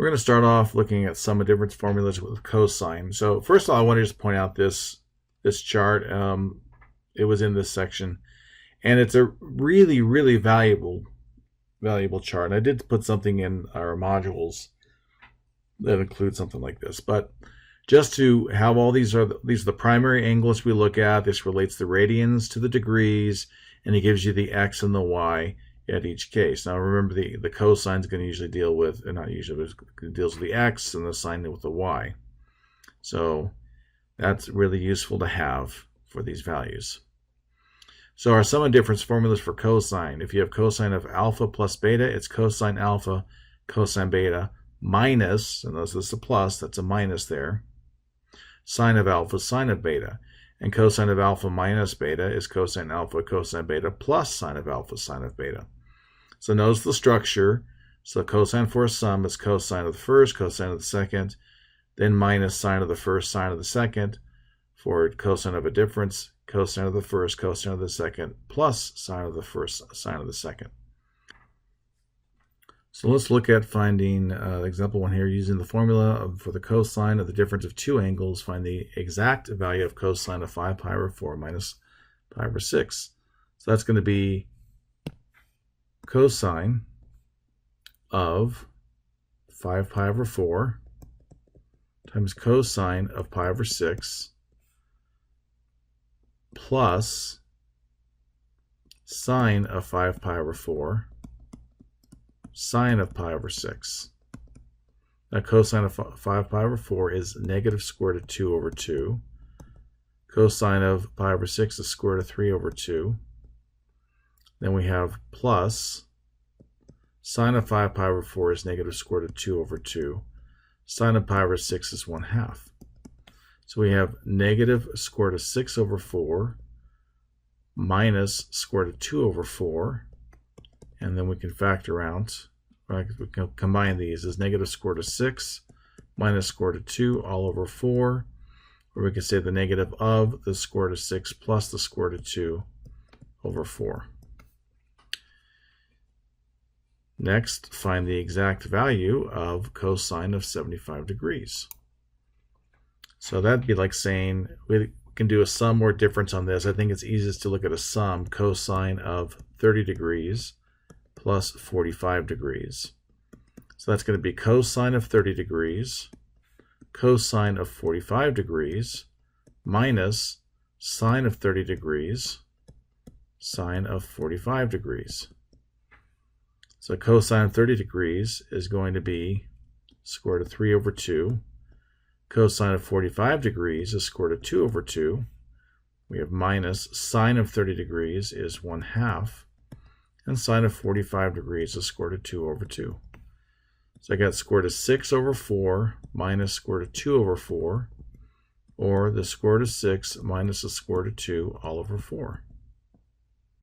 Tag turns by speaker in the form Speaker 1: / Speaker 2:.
Speaker 1: We're going to start off looking at sum and difference formulas with cosine. So first of all, I want to just point out this chart. It was in this section, and it's a really valuable chart. And I did put something in our modules that include something like this, but just to have all these are the primary angles we look at. This relates the radians to the degrees, and it gives you the x and the y at each case. Now remember, the cosine is going to usually deal with, and not usually, but it deals with the x, and the sine with the y. So that's really useful to have for these values. So our sum and difference formulas for cosine. If you have cosine of alpha plus beta, it's cosine alpha cosine beta minus, and this is a plus, that's a minus there, sine of alpha sine of beta. And cosine of alpha minus beta is cosine alpha cosine beta plus sine of alpha sine of beta. So notice the structure. So cosine for a sum is cosine of the first, cosine of the second, then minus sine of the first, sine of the second. For cosine of a difference, cosine of the first, cosine of the second, plus sine of the first, sine of the second. So let's look at finding example one here. Using the formula for the cosine of the difference of two angles, find the exact value of cosine of 5 pi over 4 minus pi over 6. So that's going to be cosine of 5 pi over 4 times cosine of pi over 6 plus sine of 5 pi over 4 sine of pi over 6. Now cosine of 5 pi over 4 is negative square root of 2 over 2. Cosine of pi over 6 is square root of 3 over 2. Then we have plus sine of 5 pi over 4 is negative square root of 2 over 2. Sine of pi over 6 is 1/2. So we have negative square root of 6 over 4 minus square root of 2 over 4. And then we can factor out, right, we can combine these as negative square root of 6 minus square root of 2 all over 4. Or we can say the negative of the square root of 6 plus the square root of 2 over 4. Next, find the exact value of cosine of 75 degrees. So that'd be like saying we can do a sum or difference on this. I think it's easiest to look at a sum, cosine of 30 degrees plus 45 degrees. So that's going to be cosine of 30 degrees, cosine of 45 degrees, minus sine of 30 degrees, sine of 45 degrees. So cosine of 30 degrees is going to be square root of 3 over 2. Cosine of 45 degrees is square root of 2 over 2. We have minus sine of 30 degrees is 1/2. And sine of 45 degrees is square root of 2 over 2. So I got square root of 6 over 4 minus square root of 2 over 4, or the square root of 6 minus the square root of 2 all over 4.